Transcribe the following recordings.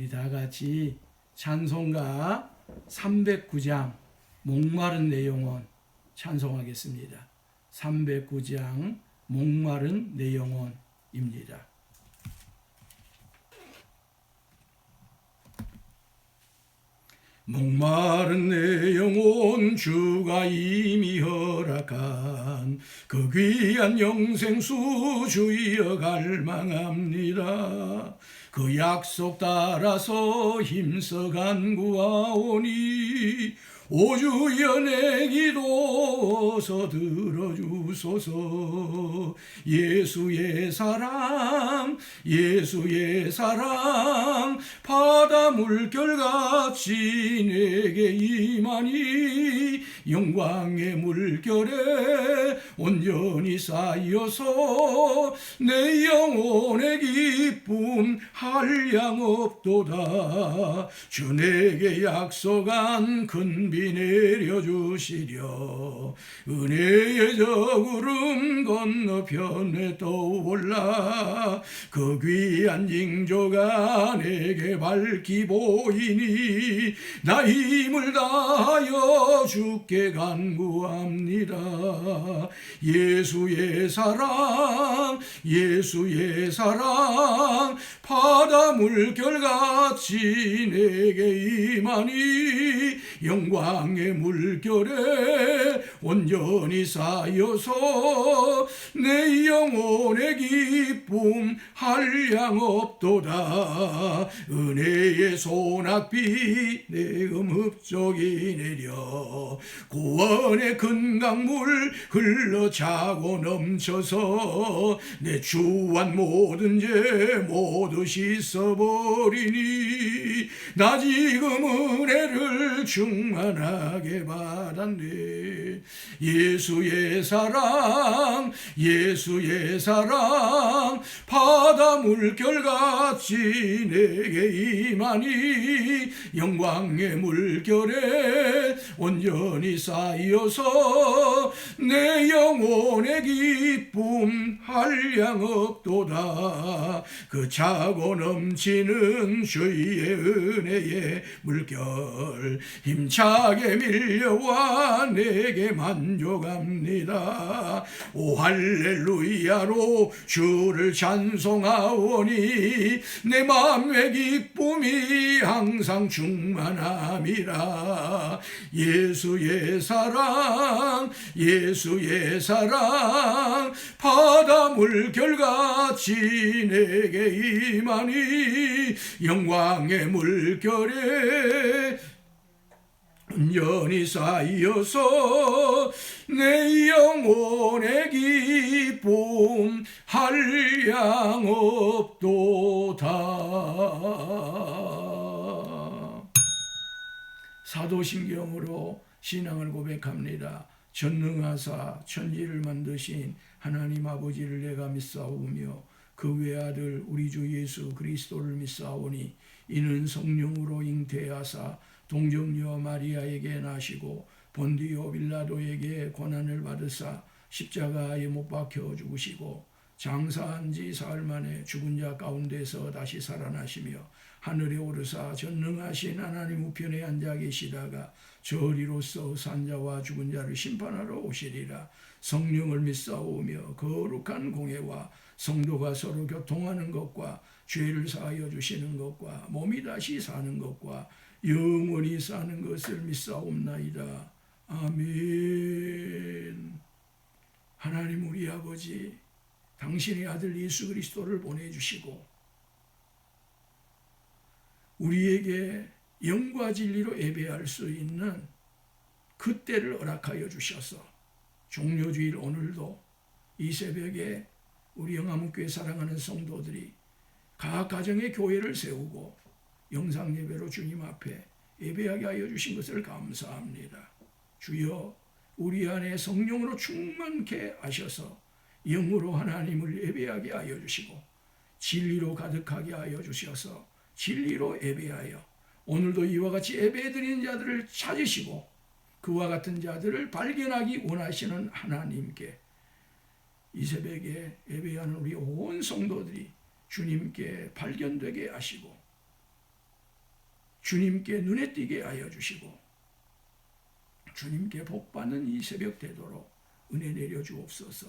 우리 다 같이 찬송가 309장 목마른 내 영혼 찬송하겠습니다. 309장 목마른 내 영혼입니다. 목마른 내 영혼 주가 이미 허락한 그 귀한 영생수 주여 갈망합니다. 그 약속 따라서 힘써 간구하오니 오 주여 내 기도 어서 들어주소서. 예수의 사랑 예수의 사랑 바다 물결같이 내게 임하니 영광의 물결에 온전히 쌓여서 내 영혼의 기쁨 한량 없도다. 주 내게 약속한 큰 비 내려주시려 은혜의 저구름 건너편에 떠올라 그 귀한 징조가 내게 밝히 보이니 나 힘을 다하여 주께 간구합니다. 예수의 사랑 예수의 사랑 바다 물결같이 내게 임하니 영광의 물결에 온전히 쌓여서 내 영혼의 기쁨 한량 없도다. 은혜의 소낙비 내 음흡적이 내려 구원의 큰 강물 흘러차고 넘쳐서 내 주한 모든 죄 모두 씻어버리니 나 지금 은혜를 충만하게 받았네. 예수의 사랑 예수의 사랑 바다 물결같이 내게 임하니 영광의 물결에 온전히 쌓여서 내 영혼의 기쁨 한량 없도다. 그 차고 넘치는 주의 은혜의 물결 힘차게 밀려와 내게 만족합니다. 오 할렐루야로 주를 찬송하오니 내 맘의 기쁨이 항상 충만함이라. 예수의 사랑 예수의 사랑 바다 물결같이 내게 임하니 영광의 물결에 온전히 쌓여서 내 영혼의 기쁨 한량 없도다. 사도신경으로 신앙을 고백합니다. 전능하사 천지를 만드신 하나님 아버지를 내가 믿사오며 그 외아들 우리 주 예수 그리스도를 믿사오니 이는 성령으로 잉태하사 동정녀 마리아에게 나시고 본디오 빌라도에게 고난을 받으사 십자가에 못 박혀 죽으시고 장사한 지 사흘 만에 죽은 자 가운데서 다시 살아나시며 하늘에 오르사 전능하신 하나님 우편에 앉아 계시다가 저리로서 산자와 죽은 자를 심판하러 오시리라. 성령을 믿사오며 거룩한 공회와 성도가 서로 교통하는 것과 죄를 사하여 주시는 것과 몸이 다시 사는 것과 영원히 사는 것을 믿사옵나이다. 아멘. 하나님 우리 아버지 당신의 아들 예수 그리스도를 보내주시고 우리에게 영과 진리로 예배할 수 있는 그 때를 허락하여 주셔서 종료주일 오늘도 이 새벽에 우리 영암교회 사랑하는 성도들이 각 가정의 교회를 세우고 영상예배로 주님 앞에 예배하게 하여 주신 것을 감사합니다. 주여 우리 안에 성령으로 충만케 하셔서 영으로 하나님을 예배하게 하여 주시고 진리로 가득하게 하여 주셔서 진리로 예배하여 오늘도 이와 같이 예배드리는 자들을 찾으시고 그와 같은 자들을 발견하기 원하시는 하나님께 이 새벽에 예배하는 우리 온 성도들이 주님께 발견되게 하시고 주님께 눈에 띄게 하여 주시고 주님께 복받는 이 새벽 되도록 은혜 내려 주옵소서.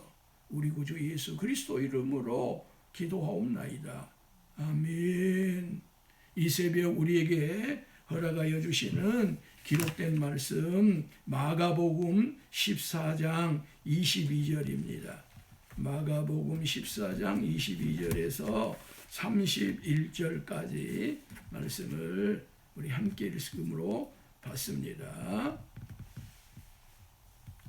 우리 구주 예수 그리스도 이름으로 기도하옵나이다. 아멘. 이 새벽 우리에게 허락하여 주시는 기록된 말씀 마가복음 14장 22절입니다. 마가복음 14장 22절에서 31절까지 말씀을 우리 함께 읽음으로 봤습니다.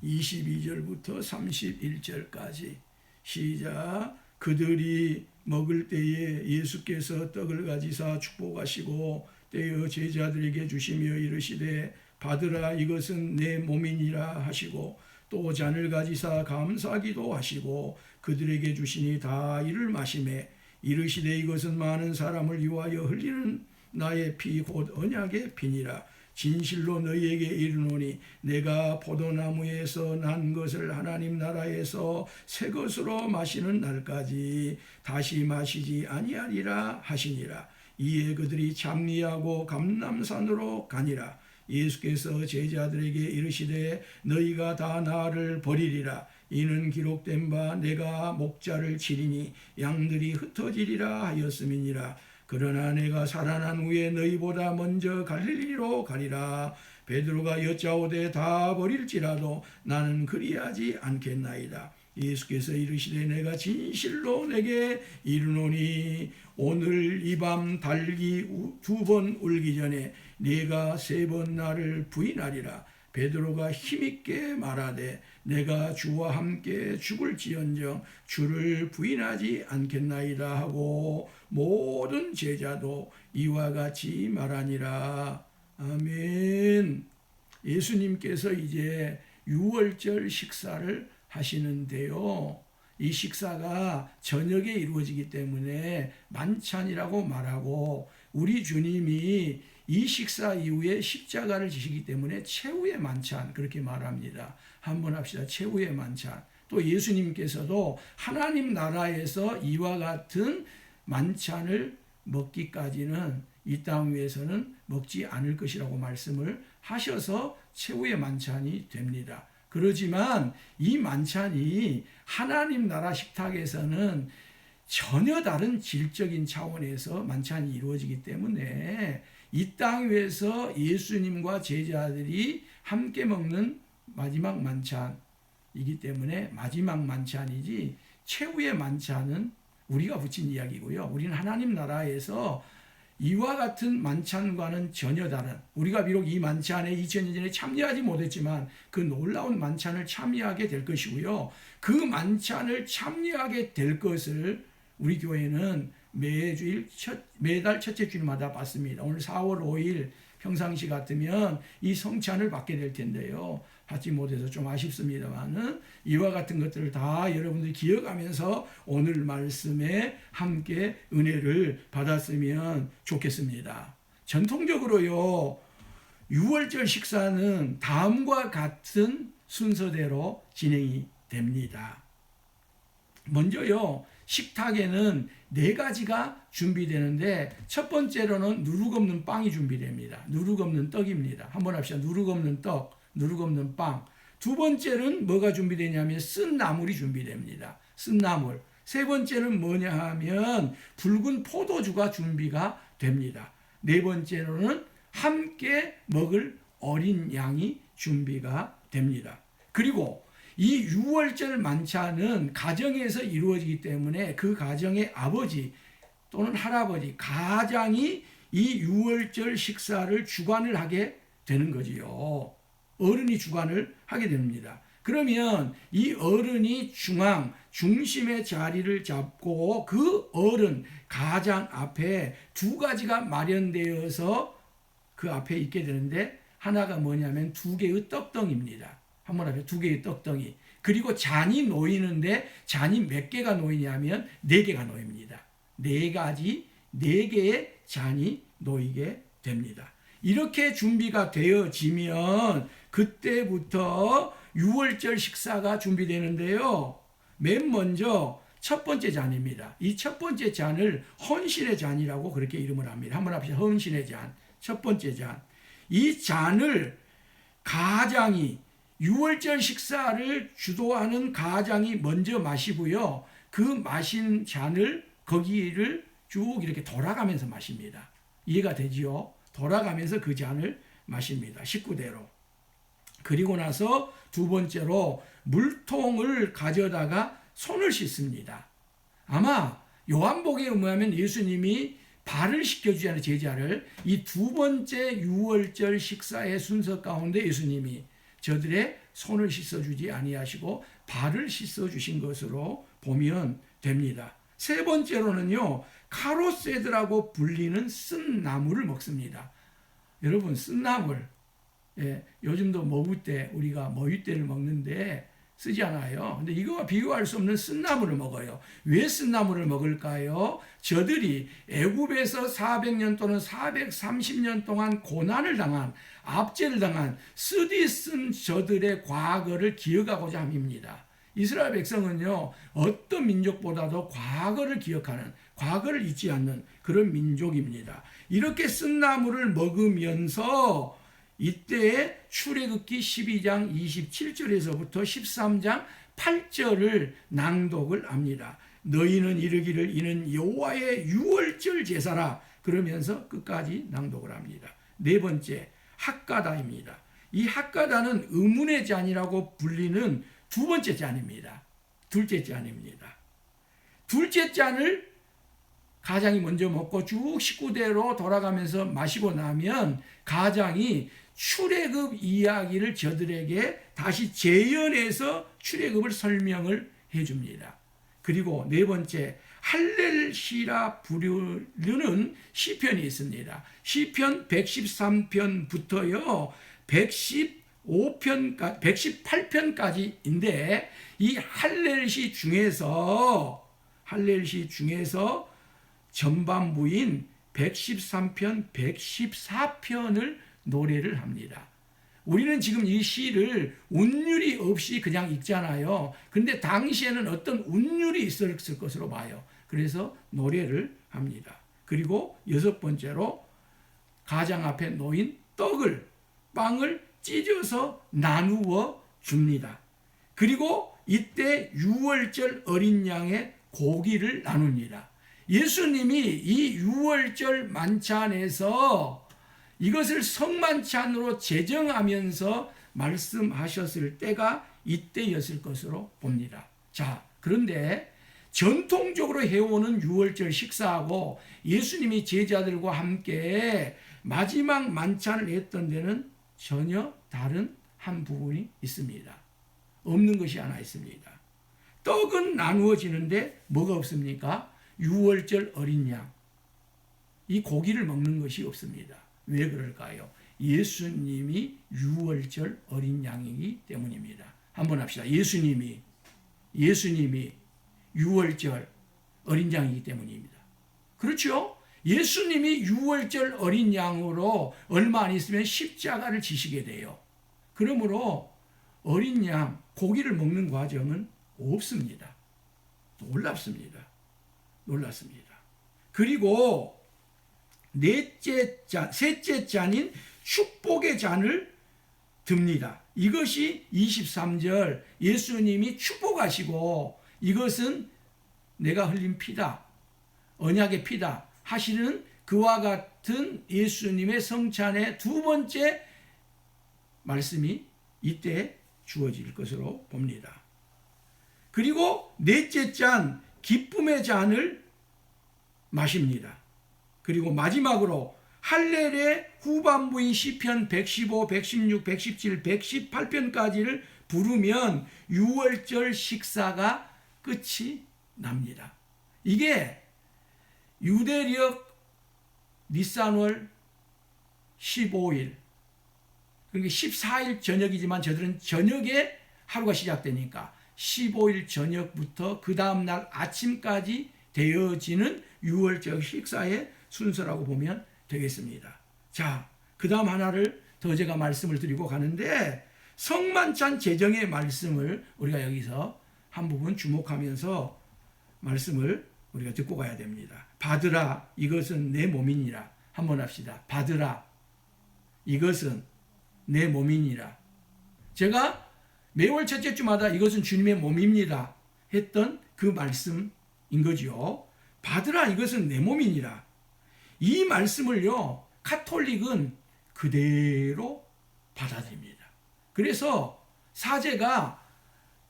22절부터 31절까지 시작. 그들이 먹을 때에 예수께서 떡을 가지사 축복하시고 떼어 제자들에게 주시며 이르시되 받으라 이것은 내 몸이니라 하시고 또 잔을 가지사 감사기도 하시고 그들에게 주시니 다 이를 마시매 이르시되 이것은 많은 사람을 위하여 흘리는 나의 피 곧 언약의 피니라. 진실로 너희에게 이르노니 내가 포도나무에서 난 것을 하나님 나라에서 새 것으로 마시는 날까지 다시 마시지 아니하리라 하시니라. 이에 그들이 장리하고 감람산으로 가니라. 예수께서 제자들에게 이르시되 너희가 다 나를 버리리라. 이는 기록된 바 내가 목자를 치리니 양들이 흩어지리라 하였음이니라. 그러나 내가 살아난 후에 너희보다 먼저 갈릴리로 가리라. 베드로가 여짜오되 다 버릴지라도 나는 그리하지 않겠나이다. 예수께서 이르시되 내가 진실로 내게 이르노니 오늘 이 밤 닭이 2번 울기 전에 네가 3번 나를 부인하리라. 베드로가 힘있게 말하되 내가 주와 함께 죽을지언정 주를 부인하지 않겠나이다 하고 모든 제자도 이와 같이 말하니라. 아멘. 예수님께서 이제 유월절 식사를 하시는데요. 이 식사가 저녁에 이루어지기 때문에 만찬이라고 말하고 우리 주님이 이 식사 이후에 십자가를 지시기 때문에 최후의 만찬 그렇게 말합니다. 한번 합시다. 최후의 만찬. 또 예수님께서도 하나님 나라에서 이와 같은 만찬을 먹기까지는 이 땅 위에서는 먹지 않을 것이라고 말씀을 하셔서 최후의 만찬이 됩니다. 그러지만 이 만찬이 하나님 나라 식탁에서는 전혀 다른 질적인 차원에서 만찬이 이루어지기 때문에 이 땅 위에서 예수님과 제자들이 함께 먹는 마지막 만찬이기 때문에 마지막 만찬이지 최후의 만찬은 우리가 붙인 이야기고요. 우리는 하나님 나라에서 이와 같은 만찬과는 전혀 다른, 우리가 비록 이 만찬에 2000년 전에 참여하지 못했지만 그 놀라운 만찬을 참여하게 될 것이고요. 그 만찬을 참여하게 될 것을 우리 교회는 매달 첫째 주일마다 받습니다. 오늘 4월 5일 평상시 같으면 이 성찬을 받게 될 텐데요. 받지 못해서 좀 아쉽습니다만은 이와 같은 것들을 다 여러분들이 기억하면서 오늘 말씀에 함께 은혜를 받았으면 좋겠습니다. 전통적으로요, 6월절 식사는 다음과 같은 순서대로 진행이 됩니다. 먼저요, 식탁에는 4가지가 준비되는데 첫 번째로는 누룩 없는 빵이 준비됩니다. 누룩 없는 떡입니다. 한번 합시다. 누룩 없는 떡, 누룩 없는 빵. 두 번째는 뭐가 준비되냐면 쓴 나물이 준비됩니다. 쓴 나물. 세 번째는 뭐냐 하면 붉은 포도주가 준비가 됩니다. 네 번째로는 함께 먹을 어린 양이 준비가 됩니다. 그리고 이 6월절 만찬은 가정에서 이루어지기 때문에 그 가정의 아버지 또는 할아버지, 가장이 이 6월절 식사를 주관을 하게 되는 거지요. 어른이 주관을 하게 됩니다. 그러면 이 어른이 중심의 자리를 잡고 그 어른, 가장 앞에 2가지가 마련되어서 그 앞에 있게 되는데 하나가 뭐냐면 2개의 떡덩이입니다. 한번 앞에 2개의 떡덩이. 그리고 잔이 놓이는데 잔이 몇 개가 놓이냐면 4개가 놓입니다. 4개의 잔이 놓이게 됩니다. 이렇게 준비가 되어지면 그때부터 6월절 식사가 준비되는데요. 맨 먼저 첫 번째 잔입니다. 이 첫 번째 잔을 헌신의 잔이라고 그렇게 이름을 합니다. 한번 합시다. 헌신의 잔. 첫 번째 잔. 이 잔을 가장이 유월절 식사를 주도하는 가장이 먼저 마시고요. 그 마신 잔을 거기를 쭉 이렇게 돌아가면서 마십니다. 이해가 되지요? 돌아가면서 그 잔을 마십니다. 식구대로. 그리고 나서 두 번째로 물통을 가져다가 손을 씻습니다. 아마 요한복음에 의하면 예수님이 발을 씻겨주지 않은 제자를 이 두 번째 유월절 식사의 순서 가운데 예수님이 저들의 손을 씻어주지 아니하시고 발을 씻어주신 것으로 보면 됩니다. 세 번째로는요, 카로세드라고 불리는 쓴 나물을 먹습니다. 여러분, 쓴 나물, 요즘도 머위 때 우리가 머위때를 먹는데 쓰지 않아요. 근데 이거와 비교할 수 없는 쓴나물을 먹어요. 왜 쓴나물을 먹을까요? 저들이 애굽에서 400년 또는 430년 동안 고난을 당한, 압제를 당한 쓰디쓴 저들의 과거를 기억하고자 함입니다. 이스라엘 백성은요, 어떤 민족보다도 과거를 기억하는, 과거를 잊지 않는 그런 민족입니다. 이렇게 쓴나물을 먹으면서 이때에 출애굽기 12장 27절에서부터 13장 8절을 낭독을 합니다. 너희는 이르기를 이는 여호와의 유월절 제사라 그러면서 끝까지 낭독을 합니다. 네 번째, 핫가다입니다. 이 핫가다는 의문의 잔이라고 불리는 두 번째 잔입니다. 둘째 잔입니다. 둘째 잔을 가장이 먼저 먹고 쭉 식구대로 돌아가면서 마시고 나면 가장이 출애굽 이야기를 저들에게 다시 재연해서 출애굽을 설명을 해줍니다. 그리고 네 번째, 할렐시라 부르는 시편이 있습니다. 시편 113편부터요 118편까지인데 이 할렐시 중에서 전반부인 113편, 114편을 노래를 합니다. 우리는 지금 이 시를 운율이 없이 그냥 읽잖아요. 근데 당시에는 어떤 운율이 있었을 것으로 봐요. 그래서 노래를 합니다. 그리고 여섯 번째로 가장 앞에 놓인 빵을 찢어서 나누어 줍니다. 그리고 이때 유월절 어린 양의 고기를 나눕니다. 예수님이 이 유월절 만찬에서 이것을 성만찬으로 제정하면서 말씀하셨을 때가 이때였을 것으로 봅니다. 자, 그런데 전통적으로 해오는 유월절 식사하고 예수님이 제자들과 함께 마지막 만찬을 했던 데는 전혀 다른 한 부분이 있습니다. 없는 것이 하나 있습니다. 떡은 나누어지는데 뭐가 없습니까? 유월절 어린 양. 이 고기를 먹는 것이 없습니다. 왜 그럴까요? 예수님이 유월절 어린 양이기 때문입니다. 한번 합시다. 예수님이 유월절 어린 양이기 때문입니다. 그렇죠? 예수님이 유월절 어린 양으로 얼마 안 있으면 십자가를 지시게 돼요. 그러므로 어린 양 고기를 먹는 과정은 없습니다. 놀랍습니다. 그리고 셋째 잔인 축복의 잔을 듭니다. 이것이 23절 예수님이 축복하시고 이것은 내가 흘린 피다, 언약의 피다 하시는 그와 같은 예수님의 성찬의 두 번째 말씀이 이때 주어질 것으로 봅니다. 그리고 넷째 잔, 기쁨의 잔을 마십니다. 그리고 마지막으로 할렐의 후반부인 시편 115, 116, 117, 118편까지를 부르면 유월절 식사가 끝이 납니다. 이게 유대력 니산월 15일, 그러니까 14일 저녁이지만 저들은 저녁에 하루가 시작되니까 15일 저녁부터 그 다음날 아침까지 되어지는 유월절 식사의 순서라고 보면 되겠습니다. 자, 그 다음 하나를 더 제가 말씀을 드리고 가는데 성만찬 제정의 말씀을 우리가 여기서 한 부분 주목하면서 말씀을 우리가 듣고 가야 됩니다. 받으라, 이것은 내 몸이니라. 한번 합시다. 받으라. 이것은 내 몸이니라. 제가 매월 첫째 주마다 이것은 주님의 몸입니다 했던 그 말씀인 거죠. 받으라. 이것은 내 몸이니라. 이 말씀을요, 카톨릭은 그대로 받아들입니다. 그래서 사제가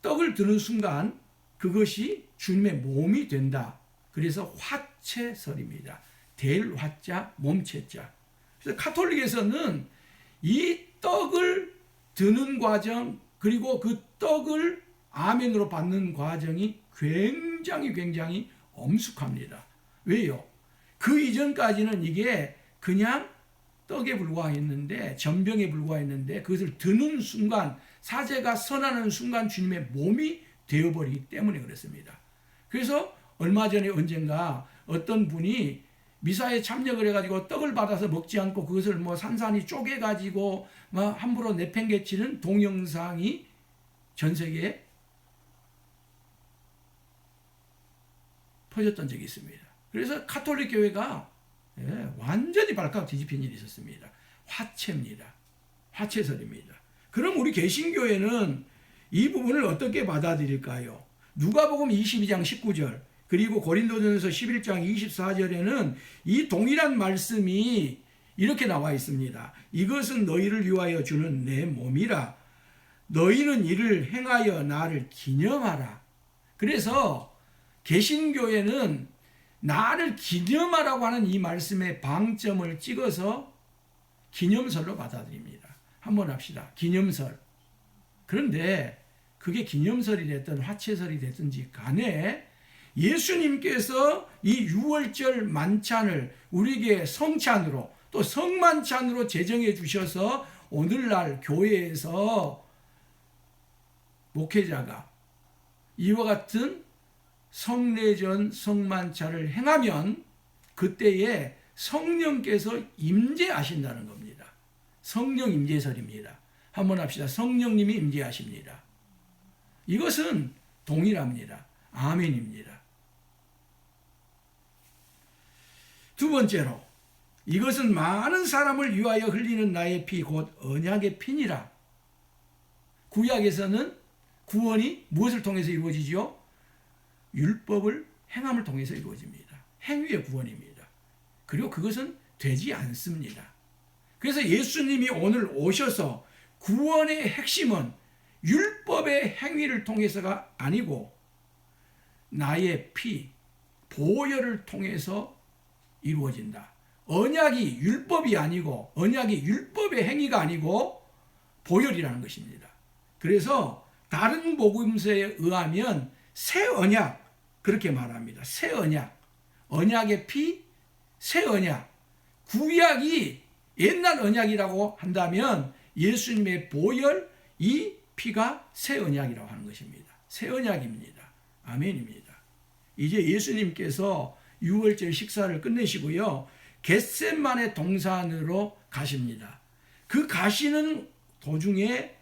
떡을 드는 순간 그것이 주님의 몸이 된다. 그래서 화채설입니다. 될 화자, 몸채자. 그래서 카톨릭에서는 이 떡을 드는 과정, 그리고 그 떡을 아멘으로 받는 과정이 굉장히 엄숙합니다. 왜요? 그 이전까지는 이게 그냥 떡에 불과했는데, 전병에 불과했는데, 그것을 드는 순간, 사제가 선하는 순간 주님의 몸이 되어버리기 때문에 그렇습니다. 그래서 얼마 전에 언젠가 어떤 분이 미사에 참여를 해가지고 떡을 받아서 먹지 않고 그것을 뭐 산산이 쪼개가지고 막 함부로 내팽개치는 동영상이 전 세계에 퍼졌던 적이 있습니다. 그래서 카톨릭 교회가 완전히 발칵 뒤집힌 일이 있었습니다. 화채입니다. 화채설입니다. 그럼 우리 개신교회는 이 부분을 어떻게 받아들일까요? 누가복음 22장 19절 그리고 고린도전서 11장 24절에는 이 동일한 말씀이 이렇게 나와 있습니다. 이것은 너희를 위하여 주는 내 몸이라. 너희는 이를 행하여 나를 기념하라. 그래서 개신교회는 나를 기념하라고 하는 이 말씀의 방점을 찍어서 기념설로 받아들입니다. 한번 합시다. 기념설. 그런데 그게 기념설이 됐든 화채설이 됐든지 간에 예수님께서 이 유월절 만찬을 우리에게 성찬으로 또 성만찬으로 제정해 주셔서 오늘날 교회에서 목회자가 이와 같은 성례전 성만찬을 행하면 그때에 성령께서 임재하신다는 겁니다. 성령 임재설입니다. 한번 합시다. 성령님이 임재하십니다. 이것은 동일합니다. 아멘입니다. 두 번째로 이것은 많은 사람을 위하여 흘리는 나의 피 곧 언약의 피니라. 구약에서는 구원이 무엇을 통해서 이루어지지요? 율법을 행함을 통해서 이루어집니다. 행위의 구원입니다. 그리고 그것은 되지 않습니다. 그래서 예수님이 오늘 오셔서 구원의 핵심은 율법의 행위를 통해서가 아니고 나의 피, 보혈을 통해서 이루어진다. 언약이 율법이 아니고 언약이 율법의 행위가 아니고 보혈이라는 것입니다. 그래서 다른 복음서에 의하면 새 언약 그렇게 말합니다. 새 언약, 언약의 피, 새 언약. 구약이 옛날 언약이라고 한다면 예수님의 보혈, 이 피가 새 언약이라고 하는 것입니다. 새 언약입니다. 아멘입니다. 이제 예수님께서 유월절 식사를 끝내시고요. 겟셋마네 동산으로 가십니다. 그 가시는 도중에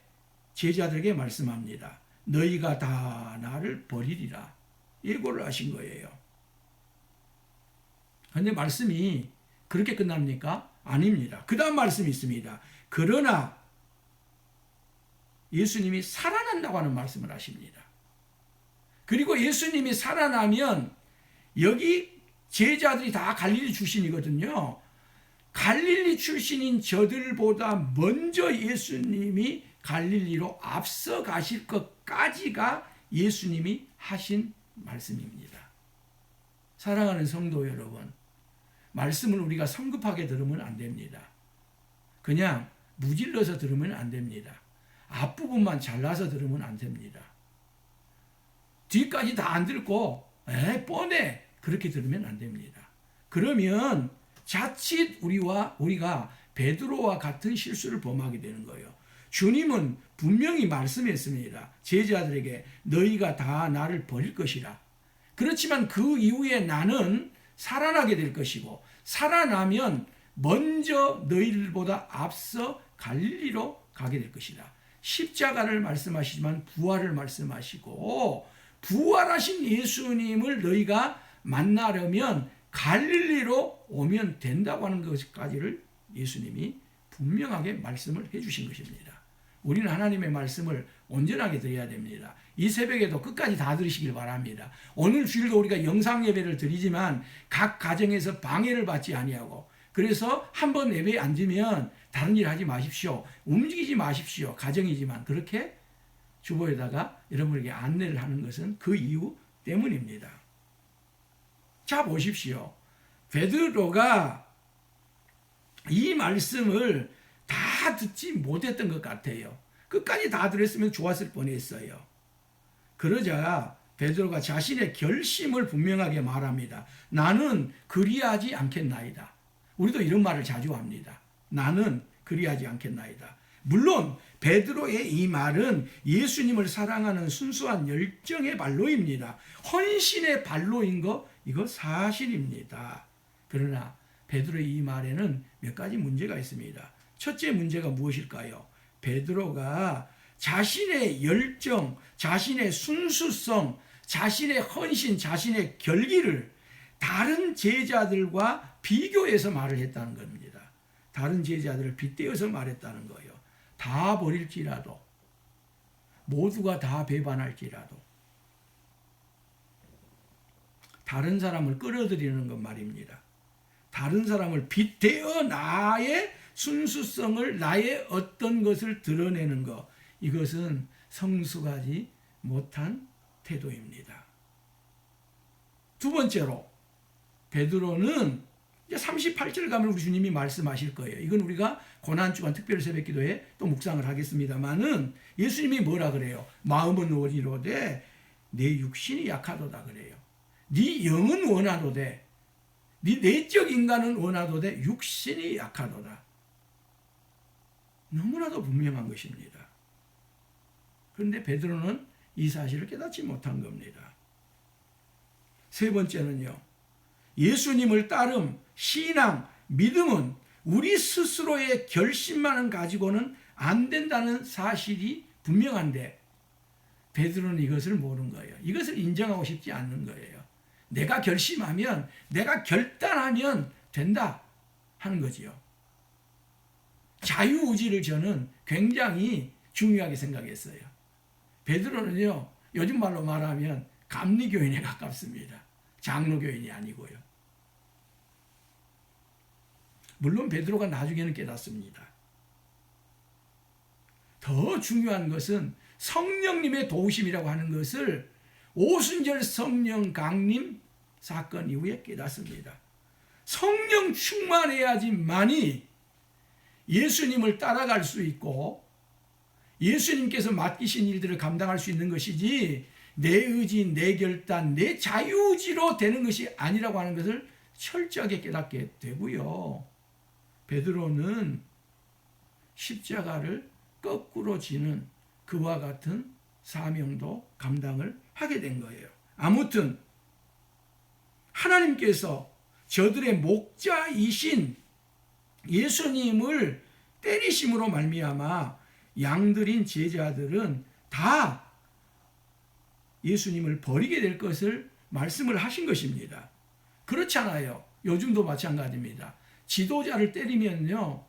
제자들에게 말씀합니다. 너희가 다 나를 버리리라. 예고를 하신 거예요. 그런데 말씀이 그렇게 끝납니까? 아닙니다. 그 다음 말씀이 있습니다. 그러나 예수님이 살아난다고 하는 말씀을 하십니다. 그리고 예수님이 살아나면 여기 제자들이 다 갈릴리 출신이거든요. 갈릴리 출신인 저들보다 먼저 예수님이 갈릴리로 앞서 가실 것까지가 예수님이 하신 말씀입니다. 사랑하는 성도 여러분, 말씀을 우리가 성급하게 들으면 안 됩니다. 그냥 무질러서 들으면 안 됩니다. 앞부분만 잘라서 들으면 안 됩니다. 뒤까지 다 안 듣고 뻔해 그렇게 들으면 안 됩니다. 그러면 자칫 우리가 베드로와 같은 실수를 범하게 되는 거예요. 주님은 분명히 말씀했습니다. 제자들에게 너희가 다 나를 버릴 것이라. 그렇지만 그 이후에 나는 살아나게 될 것이고 살아나면 먼저 너희들보다 앞서 갈릴리로 가게 될 것이다. 십자가를 말씀하시지만 부활을 말씀하시고 부활하신 예수님을 너희가 만나려면 갈릴리로 오면 된다고 하는 것까지를 예수님이 분명하게 말씀을 해주신 것입니다. 우리는 하나님의 말씀을 온전하게 드려야 됩니다. 이 새벽에도 끝까지 다 들으시길 바랍니다. 오늘 주일도 우리가 영상 예배를 드리지만 각 가정에서 방해를 받지 아니하고, 그래서 한번 예배에 앉으면 다른 일 하지 마십시오. 움직이지 마십시오. 가정이지만 그렇게 주보에다가 여러분에게 안내를 하는 것은 그 이유 때문입니다. 자, 보십시오. 베드로가 이 말씀을 다 듣지 못했던 것 같아요. 끝까지 다 들었으면 좋았을 뻔했어요. 그러자 베드로가 자신의 결심을 분명하게 말합니다. 나는 그리하지 않겠나이다. 우리도 이런 말을 자주 합니다. 나는 그리하지 않겠나이다. 물론 베드로의 이 말은 예수님을 사랑하는 순수한 열정의 발로입니다. 헌신의 발로인 거 이거 사실입니다. 그러나 베드로의 이 말에는 몇 가지 문제가 있습니다. 첫째 문제가 무엇일까요? 베드로가 자신의 열정, 자신의 순수성, 자신의 헌신, 자신의 결기를 다른 제자들과 비교해서 말을 했다는 겁니다. 다른 제자들을 빗대어서 말했다는 거예요. 다 버릴지라도, 모두가 다 배반할지라도, 다른 사람을 끌어들이는 것 말입니다. 다른 사람을 빗대어 나의 순수성을, 나의 어떤 것을 드러내는 것, 이것은 성숙하지 못한 태도입니다. 두 번째로 베드로는 이제 38절 가면 우리 주님이 말씀하실 거예요. 이건 우리가 고난주간 특별 새벽기도에 또 묵상을 하겠습니다만은 예수님이 뭐라 그래요? 마음은 원이로되 내 육신이 약하도다 그래요. 네 영은 원하도되, 네 내적 인간은 원하도되 육신이 약하도다. 너무나도 분명한 것입니다. 그런데 베드로는 이 사실을 깨닫지 못한 겁니다. 세 번째는요, 예수님을 따름, 신앙, 믿음은 우리 스스로의 결심만은 가지고는 안 된다는 사실이 분명한데 베드로는 이것을 모르는 거예요. 이것을 인정하고 싶지 않는 거예요. 내가 결심하면, 내가 결단하면 된다 하는 거지요. 자유의지를 저는 굉장히 중요하게 생각했어요. 베드로는요, 요즘 말로 말하면 감리교인에 가깝습니다. 장로교인이 아니고요. 물론 베드로가 나중에는 깨닫습니다. 더 중요한 것은 성령님의 도우심이라고 하는 것을 오순절 성령 강림 사건 이후에 깨닫습니다. 성령 충만해야지만이 예수님을 따라갈 수 있고 예수님께서 맡기신 일들을 감당할 수 있는 것이지 내 의지, 내 결단, 내 자유의지로 되는 것이 아니라고 하는 것을 철저하게 깨닫게 되고요. 베드로는 십자가를 거꾸로 지는 그와 같은 사명도 감당을 하게 된 거예요. 아무튼 하나님께서 저들의 목자이신 예수님을 때리심으로 말미암아 양들인 제자들은 다 예수님을 버리게 될 것을 말씀을 하신 것입니다. 그렇잖아요. 요즘도 마찬가지입니다. 지도자를 때리면요,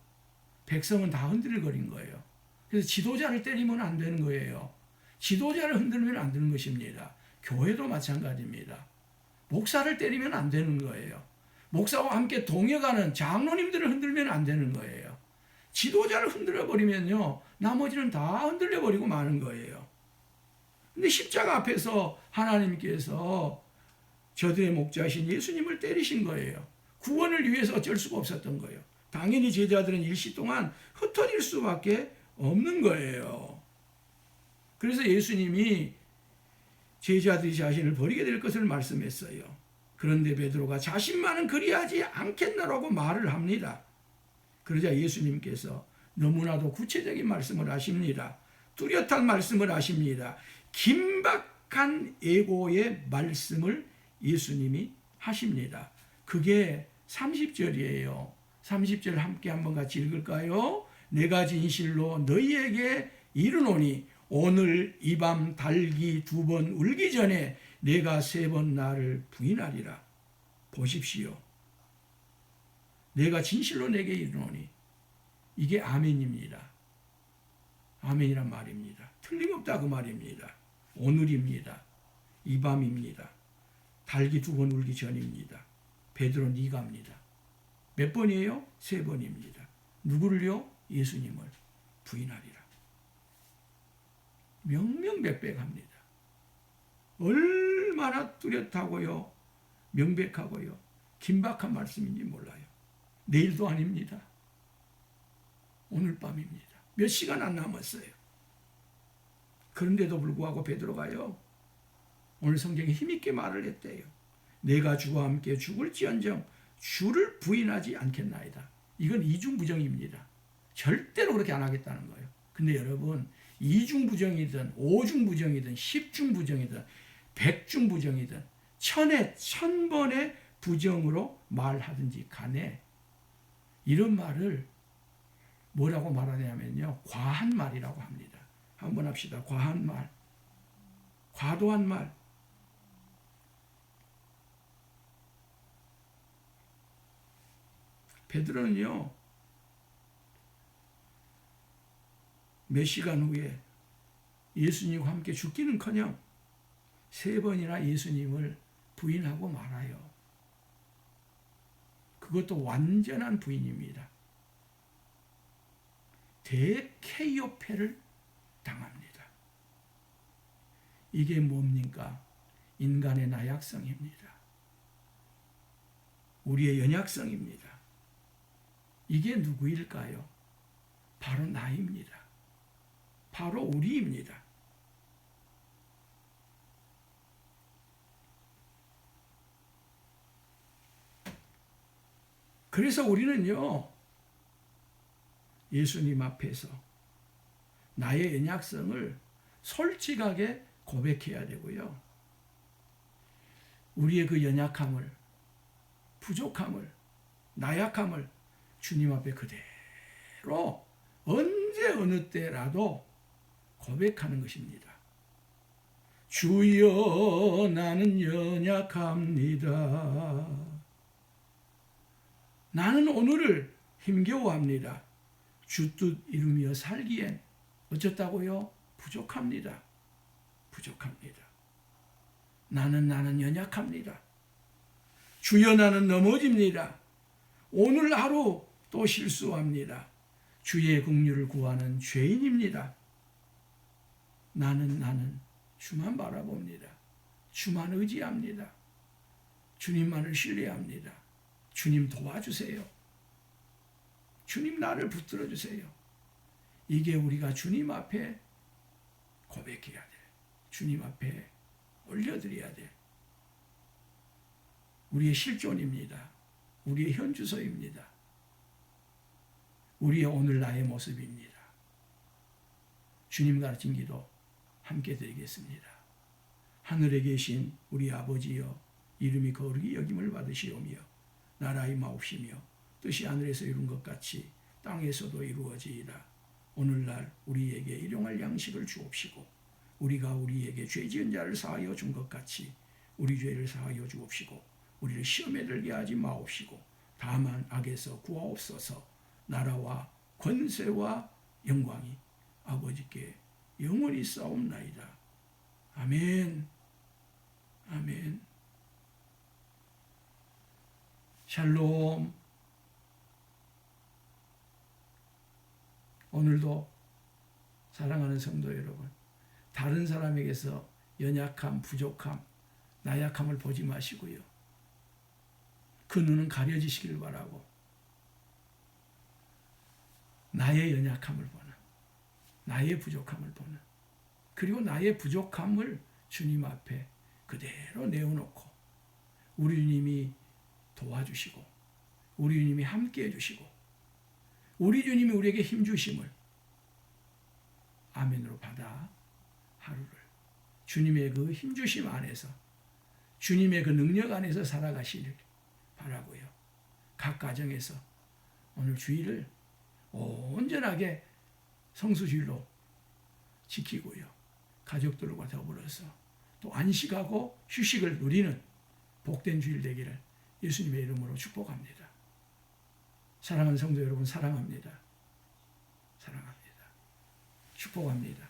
백성은 다 흔들거린 거예요. 그래서 지도자를 때리면 안 되는 거예요. 지도자를 흔들면 안 되는 것입니다. 교회도 마찬가지입니다. 목사를 때리면 안 되는 거예요. 목사와 함께 동역하는 장로님들을 흔들면 안 되는 거예요. 지도자를 흔들어버리면요, 나머지는 다 흔들려버리고 마는 거예요. 근데 십자가 앞에서 하나님께서 저들의 목자이신 예수님을 때리신 거예요. 구원을 위해서 어쩔 수가 없었던 거예요. 당연히 제자들은 일시 동안 흩어질 수밖에 없는 거예요. 그래서 예수님이 제자들이 자신을 버리게 될 것을 말씀했어요. 그런데 베드로가 자신만은 그리하지 않겠나라고 말을 합니다. 그러자 예수님께서 너무나도 구체적인 말씀을 하십니다. 뚜렷한 말씀을 하십니다. 긴박한 예고의 말씀을 예수님이 하십니다. 그게 30절이에요. 30절 함께 한번 같이 읽을까요? 내가 진실로 너희에게 이르노니 오늘 이 밤 닭이 2번 울기 전에 내가 3번 나를 부인하리라. 보십시오. 내가 진실로 내게 이르노니 이게 아멘입니다. 아멘이란 말입니다. 틀림없다 그 말입니다. 오늘입니다. 이 밤입니다. 닭이 2번 울기 전입니다. 베드로 네가입니다. 몇 번이에요? 3번입니다. 누구를요? 예수님을 부인하리라. 명명백백합니다. 얼마나 뚜렷하고요, 명백하고요, 긴박한 말씀인지 몰라요. 내일도 아닙니다. 오늘 밤입니다. 몇 시간 안 남았어요. 그런데도 불구하고 베드로가요, 오늘 성경에 힘있게 말을 했대요. 내가 주와 함께 죽을지언정 주를 부인하지 않겠나이다. 이건 이중부정입니다. 절대로 그렇게 안 하겠다는 거예요. 근데 여러분, 이중부정이든 오중부정이든 10중부정이든 100중부정이든 1000에 1000번의 부정으로 말하든지 간에 이런 말을 뭐라고 말하냐면요, 과한 말이라고 합니다. 한번 합시다. 과한 말, 과도한 말. 베드로는요, 몇 시간 후에 예수님과 함께 죽기는커녕 3번이나 예수님을 부인하고 말아요. 그것도 완전한 부인입니다. 대KO패를 당합니다. 이게 뭡니까? 인간의 나약성입니다. 우리의 연약성입니다. 이게 누구일까요? 바로 나입니다. 바로 우리입니다. 그래서 우리는요, 예수님 앞에서 나의 연약성을 솔직하게 고백해야 되고요. 우리의 그 연약함을, 부족함을, 나약함을 주님 앞에 그대로 언제 어느 때라도 고백하는 것입니다. 주여 나는 연약합니다. 나는 오늘을 힘겨워합니다. 주 뜻 이루며 살기엔 어쩌다고요? 부족합니다. 부족합니다. 나는 연약합니다. 주여 나는 넘어집니다. 오늘 하루 또 실수합니다. 주의 긍휼을 구하는 죄인입니다. 나는 주만 바라봅니다. 주만 의지합니다. 주님만을 신뢰합니다. 주님 도와주세요. 주님 나를 붙들어 주세요. 이게 우리가 주님 앞에 고백해야 돼. 주님 앞에 올려드려야 돼. 우리의 실존입니다. 우리의 현주소입니다. 우리의 오늘 나의 모습입니다. 주님 가르친 기도 함께 드리겠습니다. 하늘에 계신 우리 아버지여, 이름이 거룩히 여김을 받으시오며 나라의 마옵시며 뜻이 하늘에서 이룬 것 같이 땅에서도 이루어지이다. 오늘날 우리에게 일용할 양식을 주옵시고 우리가 우리에게 죄 지은 자를 사하여 준 것 같이 우리 죄를 사하여 주옵시고 우리를 시험에 들게 하지 마옵시고 다만 악에서 구하옵소서. 나라와 권세와 영광이 아버지께 영원히 싸움나이다. 아멘. 아멘. 샬롬. 오늘도 사랑하는 성도 여러분, 다른 사람에게서 연약함, 부족함, 나약함을 보지 마시고요. 그 눈은 가려지시길 바라고 나의 연약함을 보는, 나의 부족함을 보는, 그리고 나의 부족함을 주님 앞에 그대로 내어놓고 우리 주님이 도와주시고 우리 주님이 함께해 주시고 우리 주님이 우리에게 힘주심을 아멘으로 받아 하루를 주님의 그 힘주심 안에서 주님의 그 능력 안에서 살아가시길 바라고요. 각 가정에서 오늘 주일을 온전하게 성수주일로 지키고요. 가족들과 더불어서 또 안식하고 휴식을 누리는 복된 주일 되기를 예수님의 이름으로 축복합니다. 사랑하는 성도 여러분, 사랑합니다. 사랑합니다. 축복합니다.